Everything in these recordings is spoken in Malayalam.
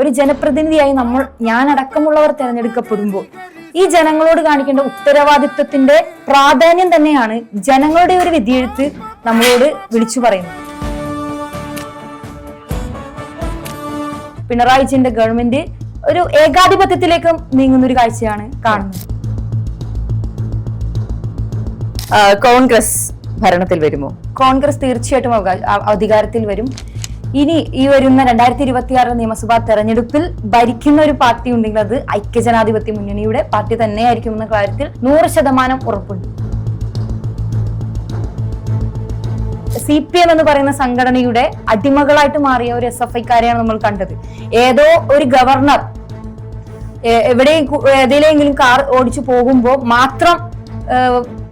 ഒരു ജനപ്രതിനിധിയായി ഞാൻ അടക്കമുള്ളവർ തിരഞ്ഞെടുക്കപ്പെടുമ്പോൾ ഈ ജനങ്ങളോട് കാണിക്കേണ്ട ഉത്തരവാദിത്വത്തിന്റെ പ്രാധാന്യം തന്നെയാണ് ജനങ്ങളുടെ ഒരു വിധിയെഴുത്ത് നമ്മളോട് വിളിച്ചു പറയുന്നത്. പിണറായി വിജയന്റെ ഗവൺമെന്റ് ഒരു ഏകാധിപത്യത്തിലേക്ക് നീങ്ങുന്ന ഒരു കാഴ്ചയാണ് കാണുന്നത്. കോൺഗ്രസ് ഭരണത്തിൽ വരുമോ? കോൺഗ്രസ് തീർച്ചയായിട്ടും അധികാരത്തിൽ വരും. ഇനി ഈ വരുന്ന 2026 നിയമസഭാ തെരഞ്ഞെടുപ്പിൽ ഭരിക്കുന്ന ഒരു പാർട്ടി ഉണ്ടെങ്കിൽ അത് ഐക്യജനാധിപത്യ മുന്നണിയുടെ പാർട്ടി തന്നെയായിരിക്കും എന്ന കാര്യത്തിൽ 100% ഉറപ്പുണ്ട്. CPM എന്ന് പറയുന്ന സംഘടനയുടെ അടിമകളായിട്ട് മാറിയ ഒരു SFIക്കാരെയാണ് നമ്മൾ കണ്ടത്. ഏതോ ഒരു ഗവർണർ ഏതെങ്കിലും കാർ ഓടിച്ചു പോകുമ്പോൾ മാത്രം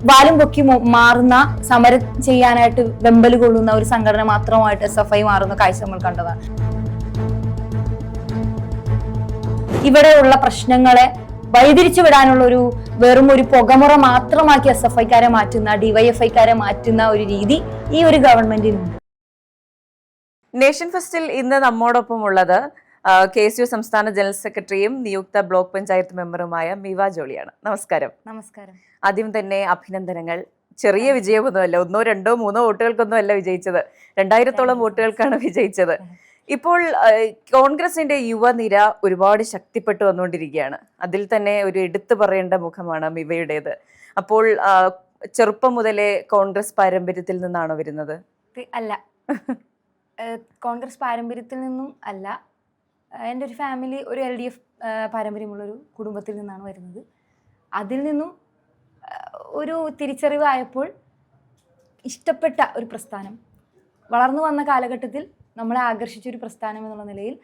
വാലും പൊക്കി മാറുന്ന സമരം ചെയ്യാനായിട്ട് വെമ്പല് കൊള്ളുന്ന ഒരു സംഘടന മാത്രമായിട്ട് SFI മാറുന്ന കാഴ്ച നമ്മൾ കണ്ടതാണ്. ഇവിടെയുള്ള പ്രശ്നങ്ങളെ വഴിതിരിച്ചു വിടാനുള്ള വെറും ഒരു പുകമുറ മാത്രമാക്കി SFIക്കാരെ മാറ്റുന്ന, DYFIക്കാരെ മാറ്റുന്ന ഒരു രീതി ഈ ഒരു ഗവൺമെന്റിനുണ്ട്. നേഷൻ ഫെസ്റ്റിൽ ഇന്ന് നമ്മോടൊപ്പം ഉള്ളത് KSU സംസ്ഥാന ജനറൽ സെക്രട്ടറിയും നിയുക്ത ബ്ലോക്ക് പഞ്ചായത്ത് മെമ്പറുമായ മിവ ജോളിയാണ്. നമസ്കാരം. നമസ്കാരം. ആദ്യം തന്നെ അഭിനന്ദനങ്ങൾ. ചെറിയ വിജയമൊന്നുമല്ല, 1, 2, 3 വോട്ടുകൾക്കൊന്നും അല്ല വിജയിച്ചത്, 2000-ഓളം വോട്ടുകൾക്കാണ് വിജയിച്ചത്. ഇപ്പോൾ കോൺഗ്രസിന്റെ യുവനിര ഒരുപാട് ശക്തിപ്പെട്ടു വന്നുകൊണ്ടിരിക്കുകയാണ്. അതിൽ തന്നെ ഒരു എടുത്തു പറയേണ്ട മുഖമാണ് മിവയുടേത്. അപ്പോൾ ചെറുപ്പം മുതലേ കോൺഗ്രസ് പാരമ്പര്യത്തിൽ നിന്നാണോ വരുന്നത്? അല്ല, കോൺഗ്രസ് പാരമ്പര്യത്തിൽ നിന്നും അല്ല. എൻ്റെ ഒരു ഫാമിലി ഒരു LDF പാരമ്പര്യമുള്ളൊരു കുടുംബത്തിൽ നിന്നാണ് വരുന്നത്. അതിൽ നിന്നും ഒരു തിരിച്ചറിവായപ്പോൾ ഇഷ്ടപ്പെട്ട ഒരു പ്രസ്ഥാനം, വളർന്നു വന്ന കാലഘട്ടത്തിൽ നമ്മളെ ആകർഷിച്ചൊരു പ്രസ്ഥാനം എന്നുള്ള നിലയിൽ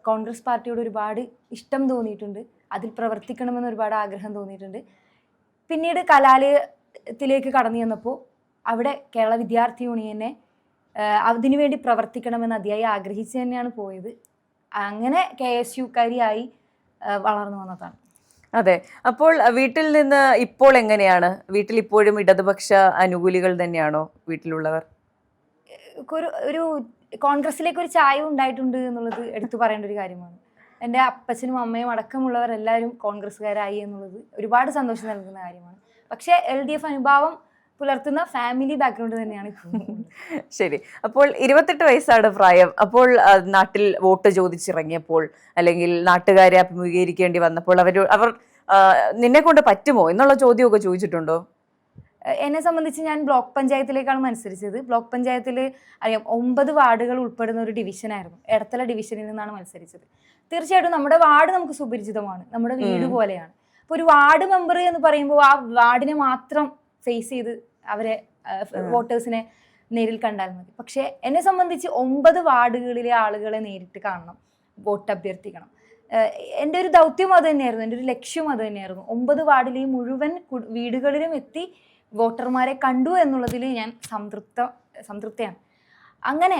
കോൺഗ്രസ് പാർട്ടിയോട് ഒരുപാട് ഇഷ്ടം തോന്നിയിട്ടുണ്ട്. അതിൽ പ്രവർത്തിക്കണമെന്ന് ഒരുപാട് ആഗ്രഹം തോന്നിയിട്ടുണ്ട്. പിന്നീട് കലാലയത്തിലേക്ക് കടന്നു ചെന്നപ്പോൾ അവിടെ കേരള വിദ്യാർത്ഥി യൂണിയനെ അതിനുവേണ്ടി പ്രവർത്തിക്കണമെന്ന് അതിയായി ആഗ്രഹിച്ച് തന്നെയാണ് പോയത്. അങ്ങനെ KSUക്കാരിയായി വളർന്നു വന്നതാണ്. അതെ. അപ്പോൾ വീട്ടിൽ നിന്ന് ഇപ്പോൾ എങ്ങനെയാണ്? വീട്ടിൽ ഇപ്പോഴും ഇടതുപക്ഷ അനുകൂലികൾ തന്നെയാണോ വീട്ടിലുള്ളവർ? ഒരു കോൺഗ്രസിലേക്ക് ഒരു ചായ ഉണ്ടായിട്ടുണ്ട് എന്നുള്ളത് എടുത്തു പറയേണ്ട ഒരു കാര്യമാണ്. എൻ്റെ അപ്പച്ചനും അമ്മയും അടക്കമുള്ളവർ എല്ലാവരും കോൺഗ്രസ്സുകാരായി എന്നുള്ളത് ഒരുപാട് സന്തോഷം നൽകുന്ന കാര്യമാണ്. പക്ഷേ LDF അനുഭാവം പുലർത്തുന്ന ഫാമിലി ബാക്ക്ഗ്രൗണ്ട് തന്നെയാണ് ഇപ്പോൾ. ശരി. അപ്പോൾ 28 വയസ്സാണ് പ്രായം. അപ്പോൾ നാട്ടിൽ വോട്ട് ചോദിച്ചിറങ്ങിയപ്പോൾ അല്ലെങ്കിൽ നാട്ടുകാരെ അഭിമുഖീകരിക്കേണ്ടി വന്നപ്പോൾ അവർ നിന്നെ കൊണ്ട് പറ്റുമോ എന്നുള്ള ചോദ്യമൊക്കെ ചോദിച്ചിട്ടുണ്ടോ? എന്നെ സംബന്ധിച്ച് ഞാൻ ബ്ലോക്ക് പഞ്ചായത്തിലേക്കാണ് മത്സരിച്ചത്. ബ്ലോക്ക് പഞ്ചായത്തിൽ അറിയാം 9 വാർഡുകൾ ഉൾപ്പെടുന്ന ഒരു ഡിവിഷനായിരുന്നു. എടത്തല ഡിവിഷനിൽ നിന്നാണ് മത്സരിച്ചത്. തീർച്ചയായിട്ടും നമ്മുടെ വാർഡ് നമുക്ക് സുപരിചിതമാണ്, നമ്മുടെ വീട് പോലെയാണ്. അപ്പോൾ ഒരു വാർഡ് മെമ്പർ എന്ന് പറയുമ്പോൾ ആ വാർഡിനെ മാത്രം ഫേസ് ചെയ്ത് അവരെ വോട്ടേഴ്സിനെ നേരിൽ കണ്ടാൽ മതി. പക്ഷേ എന്നെ സംബന്ധിച്ച് 9 വാർഡുകളിലെ ആളുകളെ നേരിട്ട് കാണണം, വോട്ട് അഭ്യർത്ഥിക്കണം. എൻ്റെ ഒരു ദൗത്യം അത് തന്നെയായിരുന്നു, എൻ്റെ ഒരു ലക്ഷ്യം അത് തന്നെയായിരുന്നു. 9 വാർഡിലെയും മുഴുവൻ വീടുകളിലും എത്തി വോട്ടർമാരെ കണ്ടു എന്നുള്ളതിൽ ഞാൻ സംതൃപ്തയാണ്. അങ്ങനെ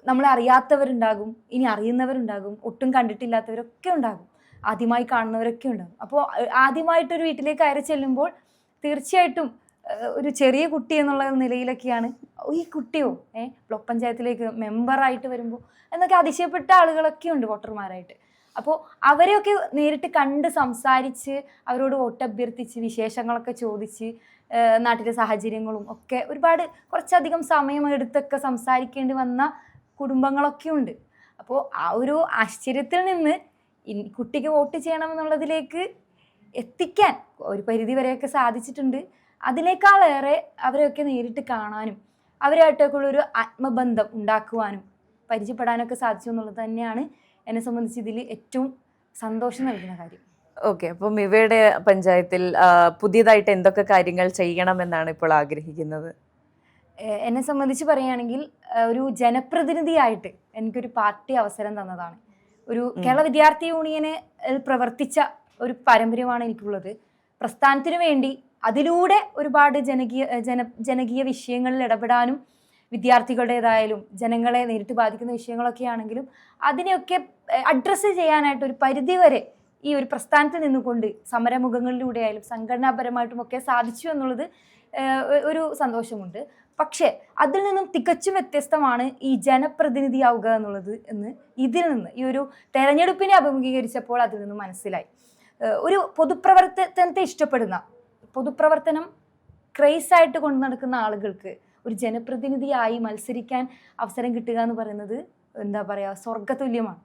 നമ്മളെ അറിയാത്തവരുണ്ടാകും, ഇനി അറിയുന്നവരുണ്ടാകും, ഒട്ടും കണ്ടിട്ടില്ലാത്തവരൊക്കെ ഉണ്ടാകും, ആദ്യമായി കാണുന്നവരൊക്കെ ഉണ്ടാകും. അപ്പോൾ ആദ്യമായിട്ടൊരു വീട്ടിലേക്ക് കയറി ചെല്ലുമ്പോൾ തീർച്ചയായിട്ടും ഒരു ചെറിയ കുട്ടി എന്നുള്ള നിലയിലൊക്കെയാണ്, ഈ കുട്ടിയോ ബ്ലോക്ക് പഞ്ചായത്തിലേക്ക് മെമ്പറായിട്ട് വരുമ്പോൾ എന്നൊക്കെ അതിശയപ്പെട്ട ആളുകളൊക്കെ ഉണ്ട് വോട്ടർമാരായിട്ട്. അപ്പോൾ അവരെയൊക്കെ നേരിട്ട് കണ്ട് സംസാരിച്ച് അവരോട് വോട്ട് അഭ്യർത്ഥിച്ച് വിശേഷങ്ങളൊക്കെ ചോദിച്ച് നാട്ടിലെ സാഹചര്യങ്ങളും ഒക്കെ ഒരുപാട് കുറച്ചധികം സമയം എടുത്തൊക്കെ സംസാരിക്കേണ്ടി വന്ന കുടുംബങ്ങളൊക്കെ ഉണ്ട്. അപ്പോൾ ആ ഒരു ആശ്ചര്യത്തിൽ നിന്ന് കുട്ടിക്ക് വോട്ട് ചെയ്യണമെന്നുള്ളതിലേക്ക് എത്തിക്കാൻ ഒരു പരിധി വരെയൊക്കെ സാധിച്ചിട്ടുണ്ട്. അതിനേക്കാളേറെ അവരെയൊക്കെ നേരിട്ട് കാണാനും അവരുമായിട്ടൊക്കെയുള്ളൊരു ആത്മബന്ധം ഉണ്ടാക്കുവാനും പരിചയപ്പെടാനൊക്കെ സാധിച്ചു എന്നുള്ളത് തന്നെയാണ് എന്നെ സംബന്ധിച്ച് ഇതിൽ ഏറ്റവും സന്തോഷം നൽകുന്ന കാര്യം. ഓക്കെ. അപ്പോൾ മിവയുടെ പഞ്ചായത്തിൽ പുതിയതായിട്ട് എന്തൊക്കെ കാര്യങ്ങൾ ചെയ്യണമെന്നാണ് ഇപ്പോൾ ആഗ്രഹിക്കുന്നത്? എന്നെ സംബന്ധിച്ച് പറയുകയാണെങ്കിൽ ഒരു ജനപ്രതിനിധിയായിട്ട് എനിക്കൊരു പാർട്ടി അവസരം തന്നതാണ്. ഒരു കേരള വിദ്യാർത്ഥി യൂണിയന് പ്രവർത്തിച്ച ഒരു പാരമ്പര്യമാണ് എനിക്കുള്ളത്. പ്രസ്ഥാനത്തിനു വേണ്ടി അതിലൂടെ ഒരുപാട് ജനകീയ വിഷയങ്ങളിൽ ഇടപെടാനും വിദ്യാർത്ഥികളുടേതായാലും ജനങ്ങളെ നേരിട്ട് ബാധിക്കുന്ന വിഷയങ്ങളൊക്കെ ആണെങ്കിലും അതിനെയൊക്കെ അഡ്രസ്സ് ചെയ്യാനായിട്ട് ഒരു പരിധിവരെ ഈ ഒരു പ്രസ്ഥാനത്തിൽ നിന്നുകൊണ്ട് സമരമുഖങ്ങളിലൂടെ ആയാലും സംഘടനാപരമായിട്ടും ഒക്കെ സാധിച്ചു എന്നുള്ളത് ഒരു സന്തോഷമുണ്ട്. പക്ഷേ അതിൽ നിന്നും തികച്ചും വ്യത്യസ്തമാണ് ഈ ജനപ്രതിനിധിയാവുക എന്നുള്ളത് എന്ന് ഇതിൽ നിന്ന് ഈ ഒരു തെരഞ്ഞെടുപ്പിനെ അഭിമുഖീകരിച്ചപ്പോൾ അതിൽ നിന്ന് മനസ്സിലായി. ഒരു പൊതുപ്രവർത്തനത്തെ ഇഷ്ടപ്പെടുന്ന, പൊതുപ്രവർത്തനം ക്രേസ് ആയിട്ട് കൊണ്ടു നടക്കുന്ന ആളുകൾക്ക് ഒരു ജനപ്രതിനിധിയായി മത്സരിക്കാൻ അവസരം കിട്ടുക എന്ന് പറയുന്നത് എന്താ പറയുക, സ്വർഗതുല്യമാണ്.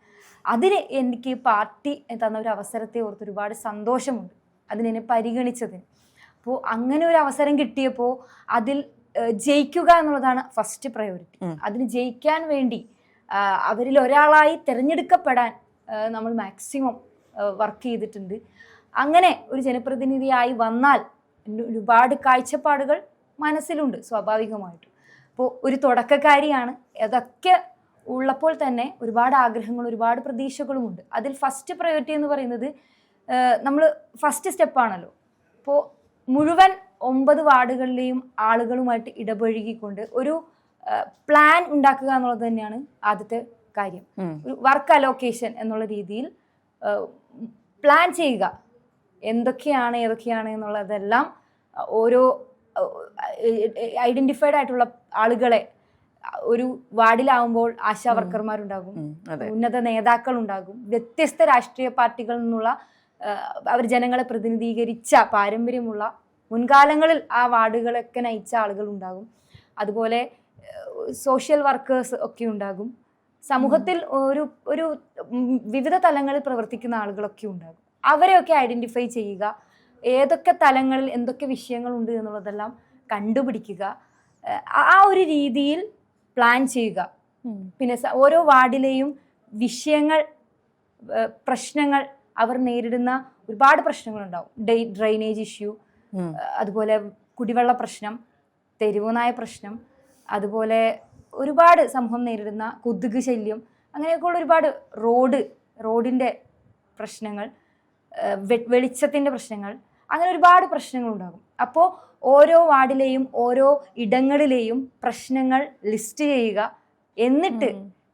അതിന് എനിക്ക് പാർട്ടി തന്ന ഒരു അവസരത്തെ ഓർത്ത് ഒരുപാട് സന്തോഷമുണ്ട്, അതിനെന്നെ പരിഗണിച്ചതിന്. അപ്പോൾ അങ്ങനെ ഒരു അവസരം കിട്ടിയപ്പോൾ അതിൽ ജയിക്കുക എന്നുള്ളതാണ് ഫസ്റ്റ് പ്രയോറിറ്റി. അതിന് ജയിക്കാൻ വേണ്ടി അവരിൽ ഒരാളായി തിരഞ്ഞെടുക്കപ്പെടാൻ നമ്മൾ മാക്സിമം വർക്ക് ചെയ്തിട്ടുണ്ട്. അങ്ങനെ ഒരു ജനപ്രതിനിധിയായി വന്നാൽ ഒരുപാട് കാഴ്ചപ്പാടുകൾ മനസ്സിലുണ്ട് സ്വാഭാവികമായിട്ടും. അപ്പോൾ ഒരു തുടക്കക്കാരിയാണ്, അതൊക്കെ ഉള്ളപ്പോൾ തന്നെ ഒരുപാട് ആഗ്രഹങ്ങളും ഒരുപാട് പ്രതീക്ഷകളുമുണ്ട്. അതിൽ ഫസ്റ്റ് പ്രയോറിറ്റി എന്ന് പറയുന്നത് നമ്മൾ ഫസ്റ്റ് സ്റ്റെപ്പാണല്ലോ. അപ്പോൾ മുഴുവൻ 9 വാർഡുകളിലെയും ആളുകളുമായിട്ട് ഇടപഴകിക്കൊണ്ട് ഒരു പ്ലാൻ ഉണ്ടാക്കുക എന്നുള്ളത് തന്നെയാണ് ആദ്യത്തെ കാര്യം. ഒരു വർക്ക് അലോക്കേഷൻ എന്നുള്ള രീതിയിൽ പ്ലാൻ ചെയ്യുക, ഏതൊക്കെയാണ് എന്നുള്ളതെല്ലാം ഓരോ ഐഡന്റിഫൈഡ് ആയിട്ടുള്ള ആളുകളെ ഒരു വാർഡിലാവുമ്പോൾ ആശാ വർക്കർമാരുണ്ടാകും, ഉന്നത നേതാക്കൾ ഉണ്ടാകും, വ്യത്യസ്ത രാഷ്ട്രീയ പാർട്ടികളിൽ നിന്നുള്ള അവർ ജനങ്ങളെ പ്രതിനിധീകരിച്ച പാരമ്പര്യമുള്ള മുൻകാലങ്ങളിൽ ആ വാർഡുകളൊക്കെ നയിച്ച ആളുകൾ ഉണ്ടാകും. അതുപോലെ സോഷ്യൽ വർക്കേഴ്സ് ഒക്കെ ഉണ്ടാകും. സമൂഹത്തിൽ ഒരു വിവിധ തലങ്ങളിൽ പ്രവർത്തിക്കുന്ന ആളുകളൊക്കെ ഉണ്ടാകും. അവരെയൊക്കെ ഐഡന്റിഫൈ ചെയ്യുക, ഏതൊക്കെ തലങ്ങളിൽ എന്തൊക്കെ വിഷയങ്ങളുണ്ട് എന്നുള്ളതെല്ലാം കണ്ടുപിടിക്കുക, ആ ഒരു രീതിയിൽ പ്ലാൻ ചെയ്യുക. പിന്നെ ഓരോ വാർഡിലെയും വിഷയങ്ങൾ, പ്രശ്നങ്ങൾ, അവർ നേരിടുന്ന ഒരുപാട് പ്രശ്നങ്ങളുണ്ടാവും. ഡ്രെയിനേജ് ഇഷ്യൂ, അതുപോലെ കുടിവെള്ള പ്രശ്നം, തെരുവുനായ പ്രശ്നം, അതുപോലെ ഒരുപാട് സമൂഹം നേരിടുന്ന കൊതുക് ശല്യം, അങ്ങനെയൊക്കെയുള്ള ഒരുപാട് റോഡിൻ്റെ പ്രശ്നങ്ങൾ, വെളിച്ചത്തിൻ്റെ പ്രശ്നങ്ങൾ, അങ്ങനെ ഒരുപാട് പ്രശ്നങ്ങളുണ്ടാകും. അപ്പോൾ ഓരോ വാർഡിലെയും ഓരോ ഇടങ്ങളിലെയും പ്രശ്നങ്ങൾ ലിസ്റ്റ് ചെയ്യുക, എന്നിട്ട്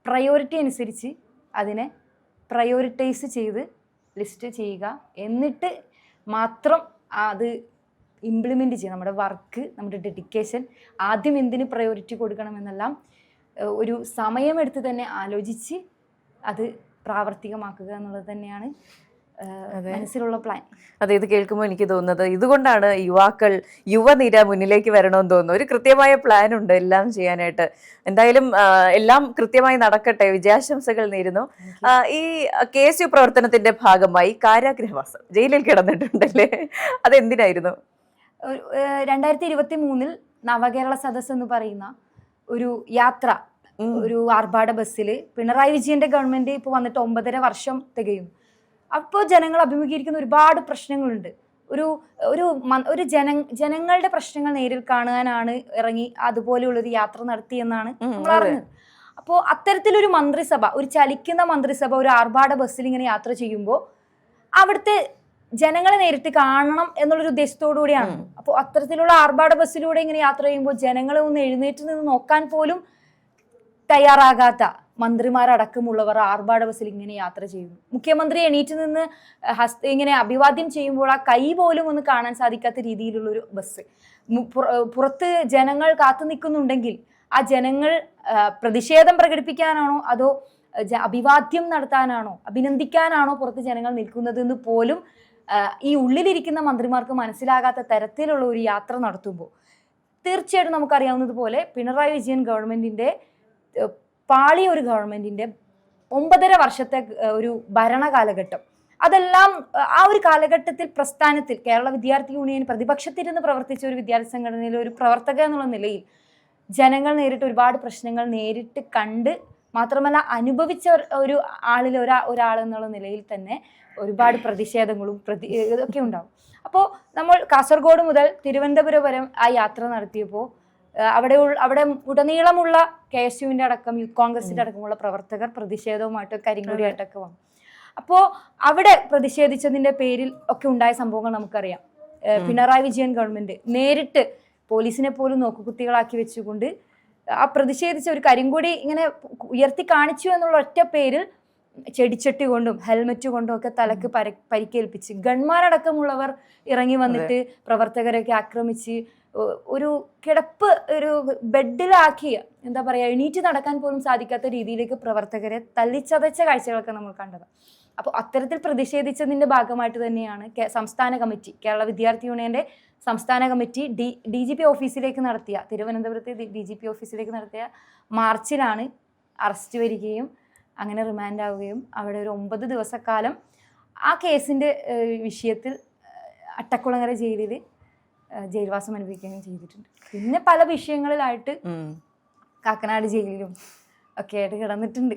പ്രയോറിറ്റി അനുസരിച്ച് അതിനെ പ്രയോറിറ്റൈസ് ചെയ്ത് ലിസ്റ്റ് ചെയ്യുക, എന്നിട്ട് മാത്രം അത് ഇംപ്ലിമെൻ്റ് ചെയ്യുക. നമ്മുടെ വർക്ക്, നമ്മുടെ ഡെഡിക്കേഷൻ, ആദ്യം എന്തിന് പ്രയോറിറ്റി കൊടുക്കണമെന്നെല്ലാം ഒരു സമയമെടുത്ത് തന്നെ ആലോചിച്ച് അത് പ്രാവർത്തികമാക്കുക എന്നുള്ളത് തന്നെയാണ് മനസ്സിലുള്ള പ്ലാൻ. അതെ, ഇത് കേൾക്കുമ്പോൾ എനിക്ക് തോന്നുന്നത് ഇതുകൊണ്ടാണ് യുവനിര മുന്നിലേക്ക് വരണമെന്ന് തോന്നുന്നു. ഒരു കൃത്യമായ പ്ലാൻ ഉണ്ട് എല്ലാം ചെയ്യാനായിട്ട്. എന്തായാലും എല്ലാം കൃത്യമായി നടക്കട്ടെ, വിജയാശംസകൾ നേരുന്നു. ഈ KSU പ്രവർത്തനത്തിന്റെ ഭാഗമായി കാരാഗൃഹവാസം, ജയിലിൽ കിടന്നിട്ടുണ്ടല്ലേ, അതെന്തിനായിരുന്നു? 2023 നവകേരള സദസ് എന്ന് പറയുന്ന ഒരു യാത്ര, ഒരു ആർഭാട ബസ്സിൽ പിണറായി വിജയന്റെ ഗവൺമെന്റ് ഇപ്പോൾ വന്നിട്ട് 9.5 വർഷം തികയും. അപ്പോൾ ജനങ്ങൾ അഭിമുഖീകരിക്കുന്ന ഒരുപാട് പ്രശ്നങ്ങളുണ്ട്. ഒരു ജനങ്ങളുടെ പ്രശ്നങ്ങൾ നേരിൽ കാണാനാണ് ഇറങ്ങി അതുപോലെയുള്ളൊരു യാത്ര നടത്തിയെന്നാണ് നമ്മൾ അറിഞ്ഞത്. അപ്പോൾ അത്തരത്തിലൊരു മന്ത്രിസഭ, ഒരു ചലിക്കുന്ന മന്ത്രിസഭ ഒരു ആർഭാട ബസ്സിൽ ഇങ്ങനെ യാത്ര ചെയ്യുമ്പോൾ അവിടുത്തെ ജനങ്ങളെ നേരിട്ട് കാണണം എന്നുള്ളൊരു ഉദ്ദേശത്തോടു കൂടിയാണ്. അപ്പോൾ അത്തരത്തിലുള്ള ആർഭാട ബസ്സിലൂടെ ഇങ്ങനെ യാത്ര ചെയ്യുമ്പോൾ ജനങ്ങളെ ഒന്ന് എഴുന്നേറ്റ് നിന്ന് നോക്കാൻ പോലും തയ്യാറാകാത്ത മന്ത്രിമാരടക്കമുള്ളവർ ആർഭാട ബസ്സിൽ ഇങ്ങനെ യാത്ര ചെയ്യുന്നു. മുഖ്യമന്ത്രി എണീറ്റ് നിന്ന് ഇങ്ങനെ അഭിവാദ്യം ചെയ്യുമ്പോൾ ആ കൈ പോലും ഒന്ന് കാണാൻ സാധിക്കാത്ത രീതിയിലുള്ളൊരു ബസ്. പുറത്ത് ജനങ്ങൾ കാത്തു നിൽക്കുന്നുണ്ടെങ്കിൽ ആ ജനങ്ങൾ പ്രതിഷേധം പ്രകടിപ്പിക്കാനാണോ അതോ അഭിവാദ്യം നടത്താനാണോ അഭിനന്ദിക്കാനാണോ പുറത്ത് ജനങ്ങൾ നിൽക്കുന്നതെന്ന് പോലും ഈ ഉള്ളിലിരിക്കുന്ന മന്ത്രിമാർക്ക് മനസ്സിലാകാത്ത തരത്തിലുള്ള ഒരു യാത്ര നടത്തുമ്പോൾ തീർച്ചയായിട്ടും നമുക്കറിയാവുന്നതുപോലെ പിണറായി വിജയൻ ഗവൺമെന്റിന്റെ പാളിയ ഒരു ഗവൺമെന്റിന്റെ 9.5 വർഷത്തെ ഒരു ഭരണകാലഘട്ടം, അതെല്ലാം ആ ഒരു കാലഘട്ടത്തിൽ പ്രസ്ഥാനത്തിൽ കേരള വിദ്യാർത്ഥി യൂണിയൻ പ്രതിപക്ഷത്തിരുന്ന് പ്രവർത്തിച്ച ഒരു വിദ്യാർത്ഥി സംഘടനയിലെ ഒരു പ്രവർത്തക എന്നുള്ള നിലയിൽ ജനങ്ങൾ നേരിട്ട് ഒരുപാട് പ്രശ്നങ്ങൾ നേരിട്ട് കണ്ട് മാത്രമല്ല അനുഭവിച്ച ഒരു ഒരാളെന്നുള്ള നിലയിൽ തന്നെ ഒരുപാട് പ്രതിഷേധങ്ങളും ഇതൊക്കെ ഉണ്ടാവും. അപ്പോൾ നമ്മൾ കാസർഗോഡ് മുതൽ തിരുവനന്തപുരം വരെ ആ യാത്ര നടത്തിയപ്പോൾ അവിടെ ഉടനീളമുള്ള KSUവിൻ്റെ അടക്കം യൂത്ത് കോൺഗ്രസിൻ്റെ അടക്കമുള്ള പ്രവർത്തകർ പ്രതിഷേധവുമായിട്ട് കരിങ്കൊടിയായിട്ടൊക്കെ വന്നു. അപ്പോൾ അവിടെ പ്രതിഷേധിച്ചതിൻ്റെ പേരിൽ ഒക്കെ ഉണ്ടായ സംഭവങ്ങൾ നമുക്കറിയാം. പിണറായി വിജയൻ ഗവൺമെന്റ് നേരിട്ട് പോലീസിനെ പോലും നോക്കുകുത്തികളാക്കി വെച്ചുകൊണ്ട് ആ പ്രതിഷേധിച്ച ഒരു കരിങ്കൊടി ഇങ്ങനെ ഉയർത്തി കാണിച്ചു എന്നുള്ള ഒറ്റ പേരിൽ ചെടിച്ചട്ടി കൊണ്ടും ഹെൽമെറ്റ് കൊണ്ടും ഒക്കെ തലക്ക് പരിക്കേൽപ്പിച്ച് ഗൺമാരടക്കമുള്ളവർ ഇറങ്ങി വന്നിട്ട് പ്രവർത്തകരൊക്കെ ആക്രമിച്ച് ഒരു കിടപ്പ് ഒരു ബെഡിലാക്കിയ എന്താ പറയുക എണീറ്റ് നടക്കാൻ പോലും സാധിക്കാത്ത രീതിയിലേക്ക് പ്രവർത്തകരെ തല്ലിച്ചതച്ച കാഴ്ചകളൊക്കെ നമ്മൾ കണ്ടത്. അപ്പോൾ അത്തരത്തിൽ പ്രതിഷേധിച്ചതിൻ്റെ ഭാഗമായിട്ട് തന്നെയാണ് സംസ്ഥാന കമ്മിറ്റി, കേരള വിദ്യാർത്ഥി യൂണിയന്റെ സംസ്ഥാന കമ്മിറ്റി DGP ഓഫീസിലേക്ക് നടത്തിയ, തിരുവനന്തപുരത്തെ DGP ഓഫീസിലേക്ക് നടത്തിയ മാർച്ചിലാണ് അറസ്റ്റ് വരികയും അങ്ങനെ റിമാൻഡ് ആവുകയും അവിടെ ഒരു 9 ദിവസക്കാലം ആ കേസിൻ്റെ വിഷയത്തിൽ അട്ടക്കുളങ്ങര ജയിലിൽ ജയിൽവാസം അനുഭവിക്കുകയും ചെയ്തിട്ടുണ്ട്. പിന്നെ പല വിഷയങ്ങളിലായിട്ട് കാക്കനാട് ജയിലിലും ഒക്കെ ആയിട്ട് കിടന്നിട്ടുണ്ട്.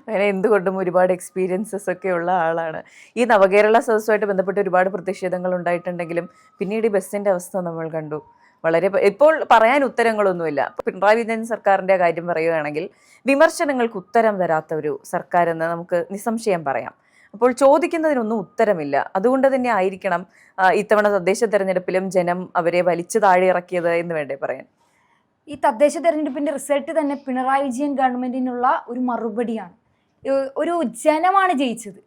അങ്ങനെ എന്തുകൊണ്ടും ഒരുപാട് എക്സ്പീരിയൻസസ് ഒക്കെ ഉള്ള ആളാണ്. ഈ നവകേരള സദസ്സുമായിട്ട് ബന്ധപ്പെട്ട് ഒരുപാട് പ്രതിഷേധങ്ങൾ ഉണ്ടായിട്ടുണ്ടെങ്കിലും പിന്നീട് ഈ ബസ്സിന്റെ അവസ്ഥ നമ്മൾ കണ്ടു. വളരെ ഇപ്പോൾ പറയാൻ ഉത്തരങ്ങളൊന്നുമില്ല. പിണറായി വിജയൻ സർക്കാരിന്റെ കാര്യം പറയുകയാണെങ്കിൽ വിമർശനങ്ങൾക്ക് ഉത്തരം തരാത്ത ഒരു സർക്കാർ എന്ന് നമുക്ക് നിസ്സംശയം പറയാം. അപ്പോൾ ചോദിക്കുന്നതിനൊന്നും ഉത്തരമില്ല. അതുകൊണ്ട് തന്നെ ആയിരിക്കണം ഇത്തവണ തദ്ദേശ തെരഞ്ഞെടുപ്പിലും ജനം അവരെ വലിച്ചു താഴെ ഇറക്കിയത് എന്ന് വേണ്ടേ പറയാൻ. ഈ തദ്ദേശ തെരഞ്ഞെടുപ്പിന്റെ റിസൾട്ട് തന്നെ പിണറായി വിജയൻ ഗവൺമെന്റിനുള്ള ഒരു മറുപടിയാണ്. ഒരു ജനമാണ് ജയിച്ചത്.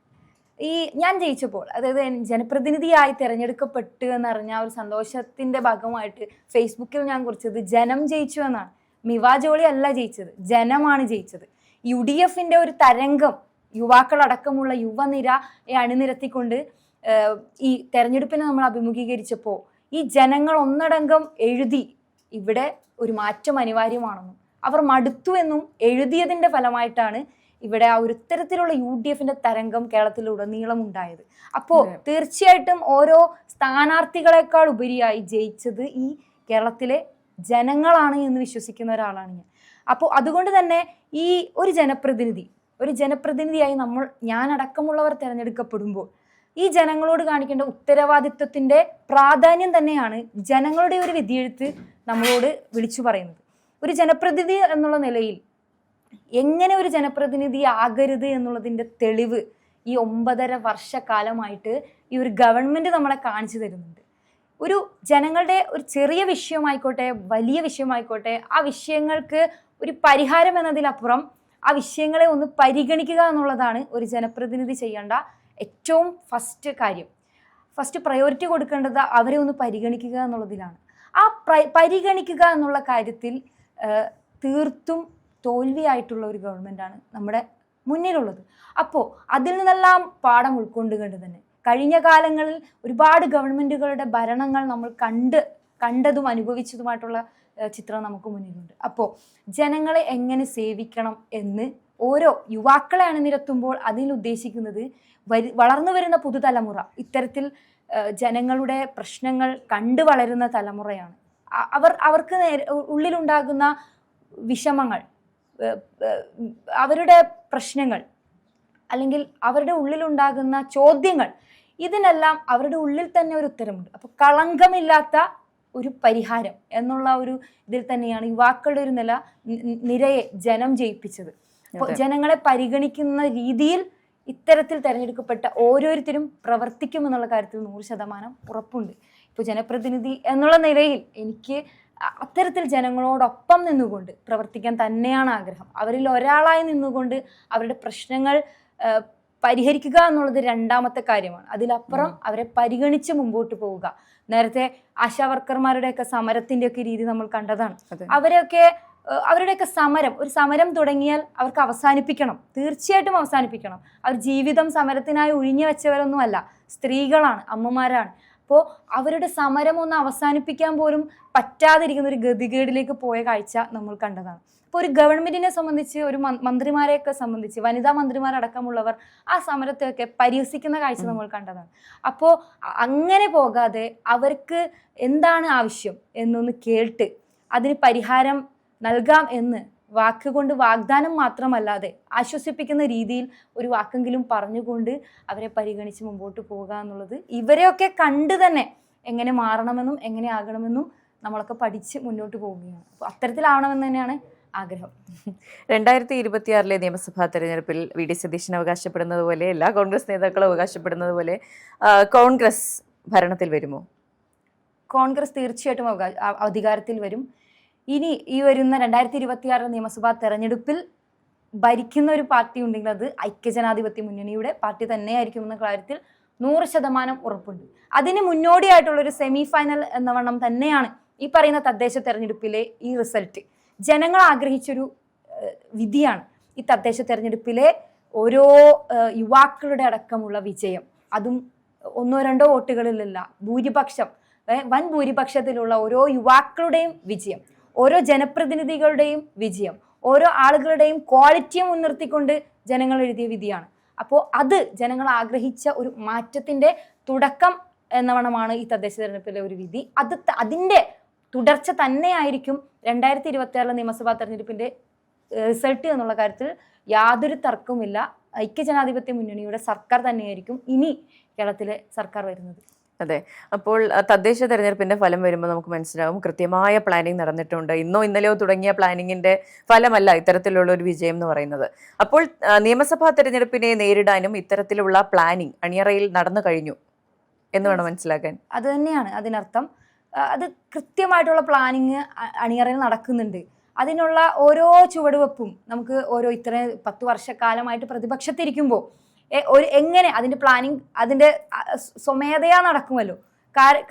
ഈ ഞാൻ ജയിച്ചപ്പോൾ, അതായത് ജനപ്രതിനിധിയായി തിരഞ്ഞെടുക്കപ്പെട്ടു എന്നറിഞ്ഞ ഒരു സന്തോഷത്തിന്റെ ഭാഗമായിട്ട് ഫേസ്ബുക്കിൽ ഞാൻ കുറിച്ചത് ജനം ജയിച്ചു എന്നാണ്. മിവാ ജോളി അല്ല ജയിച്ചത്, ജനമാണ് ജയിച്ചത്. UDFന്റെ ഒരു തരംഗം, യുവാക്കളടക്കമുള്ള യുവനിരയെ അണിനിരത്തിക്കൊണ്ട് ഈ തെരഞ്ഞെടുപ്പിനെ നമ്മൾ അഭിമുഖീകരിച്ചപ്പോൾ ഈ ജനങ്ങൾ ഒന്നടങ്കം എഴുതി ഇവിടെ ഒരു മാറ്റം അനിവാര്യമാണെന്നും അവർ മടുത്തു എന്നും എഴുതിയതിന്റെ ഫലമായിട്ടാണ് ഇവിടെ ആ ഒരു തരത്തിലുള്ള UDFന്റെ തരംഗം കേരളത്തിലുടനീളം ഉണ്ടായത്. അപ്പോൾ തീർച്ചയായിട്ടും ഓരോ സ്ഥാനാർത്ഥികളെക്കാൾ ഉപരിയായി ജയിച്ചത് ഈ കേരളത്തിലെ ജനങ്ങളാണ് എന്ന് വിശ്വസിക്കുന്ന ഒരാളാണ് ഞാൻ. അപ്പോൾ അതുകൊണ്ട് തന്നെ ഈ ഒരു ജനപ്രതിനിധിയായി ഞാനടക്കമുള്ളവർ തിരഞ്ഞെടുക്കപ്പെടുമ്പോൾ ഈ ജനങ്ങളോട് കാണിക്കേണ്ട ഉത്തരവാദിത്വത്തിന്റെ പ്രാധാന്യം തന്നെയാണ് ജനങ്ങളുടെ ഒരു വിധിയെഴുത്ത് നമ്മളോട് വിളിച്ചു പറയുന്നത്. ഒരു ജനപ്രതിനിധി എന്നുള്ള നിലയിൽ എങ്ങനെ ഒരു ജനപ്രതിനിധി ആകരുത് എന്നുള്ളതിൻ്റെ തെളിവ് ഈ 9.5 വർഷക്കാലമായിട്ട് ഈ ഒരു ഗവൺമെന്റ് നമ്മളെ കാണിച്ചു തരുന്നുണ്ട്. ഒരു ജനങ്ങളുടെ ഒരു ചെറിയ വിഷയമായിക്കോട്ടെ വലിയ വിഷയമായിക്കോട്ടെ, ആ വിഷയങ്ങൾക്ക് ഒരു പരിഹാരം എന്നതിലപ്പുറം ആ വിഷയങ്ങളെ ഒന്ന് പരിഗണിക്കുക എന്നുള്ളതാണ് ഒരു ജനപ്രതിനിധി ചെയ്യേണ്ട ഏറ്റവും ഫസ്റ്റ് പ്രയോറിറ്റി കൊടുക്കേണ്ടത് അവരെ ഒന്ന് പരിഗണിക്കുക എന്നുള്ളതിലാണ്. ആ പരിഗണിക്കുക എന്നുള്ള കാര്യത്തിൽ തീർത്തും തോൽവിയായിട്ടുള്ള ഒരു ഗവൺമെൻറ്റാണ് നമ്മുടെ മുന്നിലുള്ളത്. അപ്പോൾ അതിൽ നിന്നെല്ലാം പാഠം ഉൾക്കൊണ്ടുകൊണ്ട് തന്നെ കഴിഞ്ഞ കാലങ്ങളിൽ ഒരുപാട് ഗവൺമെൻറ്റുകളുടെ ഭരണങ്ങൾ നമ്മൾ കണ്ടതും അനുഭവിച്ചതുമായിട്ടുള്ള ചിത്രം നമുക്ക് മുന്നിലുണ്ട്. അപ്പോൾ ജനങ്ങളെ എങ്ങനെ സേവിക്കണം എന്ന് ഓരോ യുവാക്കളെ അണിനിരത്തുമ്പോൾ അതിനുദ്ദേശിക്കുന്നത് വളർന്നു വരുന്ന പുതുതലമുറ ഇത്തരത്തിൽ ജനങ്ങളുടെ പ്രശ്നങ്ങൾ കണ്ടു വളരുന്ന തലമുറയാണ്. അവർക്ക് ഉള്ളിലുണ്ടാകുന്ന വിഷമങ്ങൾ, അവരുടെ പ്രശ്നങ്ങൾ, അല്ലെങ്കിൽ അവരുടെ ഉള്ളിലുണ്ടാകുന്ന ചോദ്യങ്ങൾ, ഇതിനെല്ലാം അവരുടെ ഉള്ളിൽ തന്നെ ഒരു ഉത്തരമുണ്ട്. അപ്പോൾ കളങ്കമില്ലാത്ത ഒരു പരിഹാരം എന്നുള്ള ഒരു ഇതിൽ തന്നെയാണ് യുവാക്കളുടെ ഒരു നിരയെ ജനം ജയിപ്പിച്ചത്. അപ്പോൾ ജനങ്ങളെ പരിഗണിക്കുന്ന രീതിയിൽ ഇത്തരത്തിൽ തിരഞ്ഞെടുക്കപ്പെട്ട ഓരോരുത്തരും പ്രവർത്തിക്കുമെന്നുള്ള കാര്യത്തിൽ 100% ഉറപ്പുണ്ട്. ഇപ്പോൾ ജനപ്രതിനിധി എന്നുള്ള നിലയിൽ എനിക്ക് അത്തരത്തിൽ ജനങ്ങളോടൊപ്പം നിന്നുകൊണ്ട് പ്രവർത്തിക്കാൻ തന്നെയാണ് ആഗ്രഹം. അവരിൽ ഒരാളായി നിന്നുകൊണ്ട് അവരുടെ പ്രശ്നങ്ങൾ പരിഹരിക്കുക എന്നുള്ളത് രണ്ടാമത്തെ കാര്യമാണ്. അതിലപ്പുറം അവരെ പരിഗണിച്ച് മുമ്പോട്ട് പോവുക. നേരത്തെ ആശാവർക്കർമാരുടെയൊക്കെ സമരത്തിൻ്റെയൊക്കെ രീതി നമ്മൾ കണ്ടതാണ്. അവരുടെയൊക്കെ ഒരു സമരം തുടങ്ങിയാൽ അവർക്ക് അവസാനിപ്പിക്കണം, തീർച്ചയായിട്ടും അവസാനിപ്പിക്കണം. അവർ ജീവിതം സമരത്തിനായി ഒഴിഞ്ഞു വെച്ചവരൊന്നുമല്ല, സ്ത്രീകളാണ്, അമ്മമാരാണ്. അപ്പോൾ അവരുടെ സമരം ഒന്ന് അവസാനിപ്പിക്കാൻ പോലും പറ്റാതിരിക്കുന്ന ഒരു ഗതികേടിലേക്ക് പോയ കാഴ്ച നമ്മൾ കണ്ടതാണ്. അപ്പോൾ ഒരു ഗവൺമെന്റിനെ സംബന്ധിച്ച്, ഒരു മന്ത്രിമാരെയൊക്കെ സംബന്ധിച്ച്, വനിതാ മന്ത്രിമാരടക്കമുള്ളവർ ആ സമരത്തെയൊക്കെ പരിഹസിക്കുന്ന കാഴ്ച നമ്മൾ കണ്ടതാണ്. അപ്പോൾ അങ്ങനെ പോകാതെ അവർക്ക് എന്താണ് ആവശ്യം എന്നൊന്ന് കേട്ട് അതിന് പരിഹാരം നൽകാം എന്ന് വാക്കുകൊണ്ട് വാഗ്ദാനം മാത്രമല്ലാതെ ആശ്വസിപ്പിക്കുന്ന രീതിയിൽ ഒരു വാക്കെങ്കിലും പറഞ്ഞുകൊണ്ട് അവരെ പരിഗണിച്ച് മുമ്പോട്ട് പോവുക എന്നുള്ളത് ഇവരെയൊക്കെ കണ്ട് തന്നെ എങ്ങനെ മാറണമെന്നും എങ്ങനെ ആകണമെന്നും നമ്മളൊക്കെ പഠിച്ച് മുന്നോട്ട് പോവുകയാണ്. അപ്പോൾ അത്തരത്തിലാവണമെന്ന് തന്നെയാണ് ആഗ്രഹം. 2026 നിയമസഭാ തെരഞ്ഞെടുപ്പിൽ VD സതീശൻ അവകാശപ്പെടുന്നത് പോലെ, എല്ലാ കോൺഗ്രസ് നേതാക്കളും അവകാശപ്പെടുന്നത് പോലെ കോൺഗ്രസ് ഭരണത്തിൽ വരുമോ? കോൺഗ്രസ് തീർച്ചയായിട്ടും അധികാരത്തിൽ വരും. ഇനി ഈ വരുന്ന 2026 നിയമസഭാ തെരഞ്ഞെടുപ്പിൽ ഭരിക്കുന്ന ഒരു പാർട്ടി ഉണ്ടെങ്കിൽ അത് ഐക്യജനാധിപത്യ മുന്നണിയുടെ പാർട്ടി തന്നെയായിരിക്കും എന്ന കാര്യത്തിൽ 100% ഉറപ്പുണ്ട്. അതിന് മുന്നോടിയായിട്ടുള്ളൊരു സെമി ഫൈനൽ എന്ന വണ്ണം തന്നെയാണ് ഈ പറയുന്ന തദ്ദേശ തെരഞ്ഞെടുപ്പിലെ ഈ റിസൾട്ട്. ജനങ്ങൾ ആഗ്രഹിച്ചൊരു വിധിയാണ് ഈ തദ്ദേശ തെരഞ്ഞെടുപ്പിലെ ഓരോ യുവാക്കളുടെ അടക്കമുള്ള വിജയം. അതും 1-2 വോട്ടുകളിലല്ല, വൻ ഭൂരിപക്ഷത്തിലുള്ള ഓരോ യുവാക്കളുടെയും വിജയം, ഓരോ ജനപ്രതിനിധികളുടെയും വിജയം, ഓരോ ആളുകളുടെയും ക്വാളിറ്റിയെ മുൻനിർത്തിക്കൊണ്ട് ജനങ്ങൾ എഴുതിയ വിധിയാണ്. അപ്പോൾ അത് ജനങ്ങൾ ആഗ്രഹിച്ച ഒരു മാറ്റത്തിന്റെ തുടക്കം എന്നവണ്ണമാണ് ഈ തദ്ദേശ തെരഞ്ഞെടുപ്പിലെ ഒരു വിധി. അതിന്റെ തുടർച്ച തന്നെയായിരിക്കും 2026 നിയമസഭാ തെരഞ്ഞെടുപ്പിന്റെ റിസൾട്ട് എന്നുള്ള കാര്യത്തിൽ യാതൊരു തർക്കവുമില്ല. ഐക്യജനാധിപത്യ മുന്നണിയുടെ സർക്കാർ തന്നെയായിരിക്കും ഇനി കേരളത്തിലെ സർക്കാർ വരുന്നത്. അതെ. അപ്പോൾ തദ്ദേശ തെരഞ്ഞെടുപ്പിന്റെ ഫലം വരുമ്പോൾ നമുക്ക് മനസ്സിലാവും കൃത്യമായ പ്ലാനിങ് നടന്നിട്ടുണ്ട്. ഇന്നോ ഇന്നലെയോ തുടങ്ങിയ പ്ലാനിങ്ങിന്റെ ഫലമല്ല ഇത്തരത്തിലുള്ള ഒരു വിജയം എന്ന് പറയുന്നത്. അപ്പോൾ നിയമസഭാ തെരഞ്ഞെടുപ്പിനെ നേരിടാനും ഇത്തരത്തിലുള്ള പ്ലാനിങ് അണിയറയിൽ നടന്നു കഴിഞ്ഞു എന്ന് വേണം മനസ്സിലാക്കാൻ. അത് തന്നെയാണ് അതിനർത്ഥം. അത് കൃത്യമായിട്ടുള്ള പ്ലാനിങ് അണിയറയിൽ നടക്കുന്നുണ്ട്. അതിനുള്ള ഓരോ ചുവടുവെപ്പും നമുക്ക് ഇത്രയും 10 വർഷക്കാലമായിട്ട് പ്രതിപക്ഷത്തിരിക്കുമ്പോൾ എങ്ങനെ അതിന്റെ പ്ലാനിങ് അതിന്റെ സ്വമേധയാ നടക്കുമല്ലോ.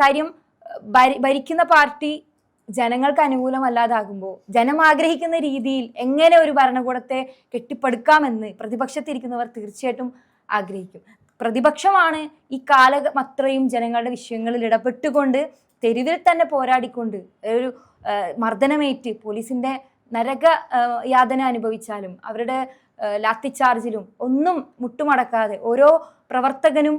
കാര്യം ഭരിക്കുന്ന പാർട്ടി ജനങ്ങൾക്ക് അനുകൂലമല്ലാതാകുമ്പോൾ ജനം ആഗ്രഹിക്കുന്ന രീതിയിൽ എങ്ങനെ ഒരു ഭരണകൂടത്തെ കെട്ടിപ്പടുക്കാമെന്ന് പ്രതിപക്ഷത്തിരിക്കുന്നവർ തീർച്ചയായിട്ടും ആഗ്രഹിക്കും. പ്രതിപക്ഷമാണ് ഈ കാലം അത്രയും ജനങ്ങളുടെ വിഷയങ്ങളിൽ ഇടപെട്ടുകൊണ്ട് തെരുവിൽ തന്നെ പോരാടിക്കൊണ്ട് ഒരു മർദ്ദനമേറ്റ് പോലീസിന്റെ നരക യാതന അനുഭവിച്ചാലും അവരുടെ ലാത്തി ചാർജിലും ഒന്നും മുട്ടുമടക്കാതെ ഓരോ പ്രവർത്തകനും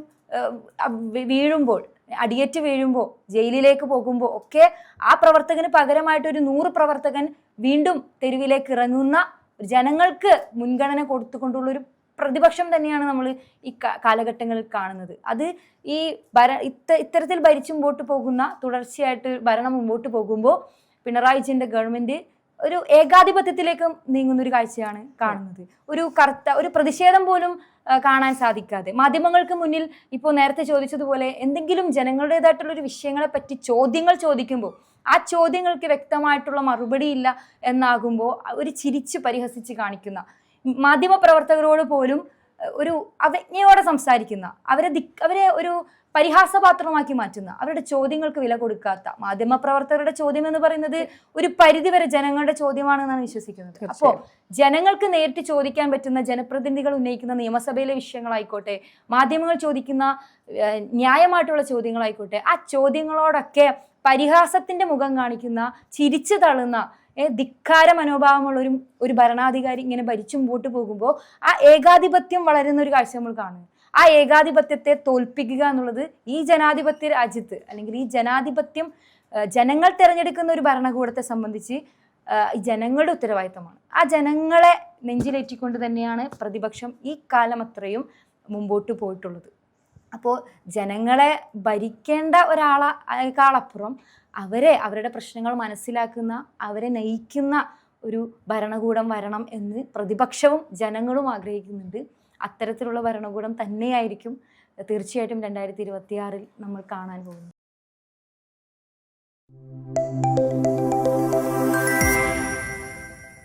വീഴുമ്പോൾ, അടിയേറ്റ് വീഴുമ്പോൾ, ജയിലിലേക്ക് പോകുമ്പോൾ ഒക്കെ ആ പ്രവർത്തകന് പകരമായിട്ട് ഒരു 100 പ്രവർത്തകൻ വീണ്ടും തെരുവിലേക്ക് ഇറങ്ങുന്ന ജനങ്ങൾക്ക് മുൻഗണന കൊടുത്തുകൊണ്ടുള്ളൊരു പ്രതിപക്ഷം തന്നെയാണ് നമ്മൾ ഈ കാലഘട്ടങ്ങളിൽ കാണുന്നത്. അത് ഈ ഇത്തരത്തിൽ ഭരിച്ചു മുമ്പോട്ട് പോകുന്ന തുടർച്ചയായിട്ട് ഭരണം മുമ്പോട്ട് പോകുമ്പോൾ പിണറായി വിജയന്റെ ഗവൺമെന്റ് ഒരു ഏകാധിപത്യത്തിലേക്ക് നീങ്ങുന്ന ഒരു കാഴ്ചയാണ് കാണുന്നത്. ഒരു പ്രതിഷേധം പോലും കാണാൻ സാധിക്കാതെ മാധ്യമങ്ങൾക്ക് മുന്നിൽ ഇപ്പോൾ നേരത്തെ ചോദിച്ചതുപോലെ എന്തെങ്കിലും ജനങ്ങളുടേതായിട്ടുള്ള ഒരു വിഷയങ്ങളെ പറ്റി ചോദ്യങ്ങൾ ചോദിക്കുമ്പോൾ ആ ചോദ്യങ്ങൾക്ക് വ്യക്തമായിട്ടുള്ള മറുപടി ഇല്ല എന്നാകുമ്പോൾ ഒരു ചിരിച്ച് പരിഹസിച്ച് കാണിക്കുന്ന മാധ്യമ പ്രവർത്തകരോട് പോലും ഒരു അവജ്ഞയോടെ സംസാരിക്കുന്ന അവരെ ഒരു പരിഹാസപാത്രമാക്കി മാറ്റുന്ന അവരുടെ ചോദ്യങ്ങൾക്ക് വില കൊടുക്കാത്ത മാധ്യമ പ്രവർത്തകരുടെ ചോദ്യം എന്ന് പറയുന്നത് ഒരു പരിധിവരെ ജനങ്ങളുടെ ചോദ്യമാണെന്നാണ് വിശ്വസിക്കുന്നത്. അപ്പോൾ ജനങ്ങൾക്ക് നേരിട്ട് ചോദിക്കാൻ പറ്റുന്ന ജനപ്രതിനിധികൾ ഉന്നയിക്കുന്ന നിയമസഭയിലെ വിഷയങ്ങളായിക്കോട്ടെ, മാധ്യമങ്ങൾ ചോദിക്കുന്ന ന്യായമായിട്ടുള്ള ചോദ്യങ്ങളായിക്കോട്ടെ, ആ ചോദ്യങ്ങളോടൊക്കെ പരിഹാസത്തിന്റെ മുഖം കാണിക്കുന്ന, ചിരിച്ചു തള്ളുന്ന, ധിക്കാര മനോഭാവമുള്ള ഒരു ഭരണാധികാരി ഇങ്ങനെ ഭരിച്ചു മുമ്പോട്ട് പോകുമ്പോൾ ആ ഏകാധിപത്യം വളരുന്ന ഒരു കാഴ്ച നമ്മൾ കാണുന്നു. ആ ഏകാധിപത്യത്തെ തോൽപ്പിക്കുക എന്നുള്ളത് ഈ ജനാധിപത്യ രാജ്യത്ത് അല്ലെങ്കിൽ ഈ ജനാധിപത്യം ജനങ്ങൾ തിരഞ്ഞെടുക്കുന്ന ഒരു ഭരണകൂടത്തെ സംബന്ധിച്ച് ജനങ്ങളുടെ ഉത്തരവാദിത്തമാണ്. ആ ജനങ്ങളെ നെഞ്ചിലേറ്റിക്കൊണ്ട് തന്നെയാണ് പ്രതിപക്ഷം ഈ കാലം അത്രയും മുമ്പോട്ട് പോയിട്ടുള്ളത്. അപ്പോൾ ജനങ്ങളെ ഭരിക്കേണ്ട ഒരാളെക്കാളപ്പുറം അവരുടെ പ്രശ്നങ്ങൾ മനസ്സിലാക്കുന്ന, അവരെ നയിക്കുന്ന ഒരു ഭരണകൂടം വരണം എന്ന് പ്രതിപക്ഷവും ജനങ്ങളും ആഗ്രഹിക്കുന്നുണ്ട്. അത്തരത്തിലുള്ള ഭരണകൂടം തന്നെയായിരിക്കും തീർച്ചയായിട്ടും 2026 നമ്മൾ കാണാൻ പോകുന്നത്.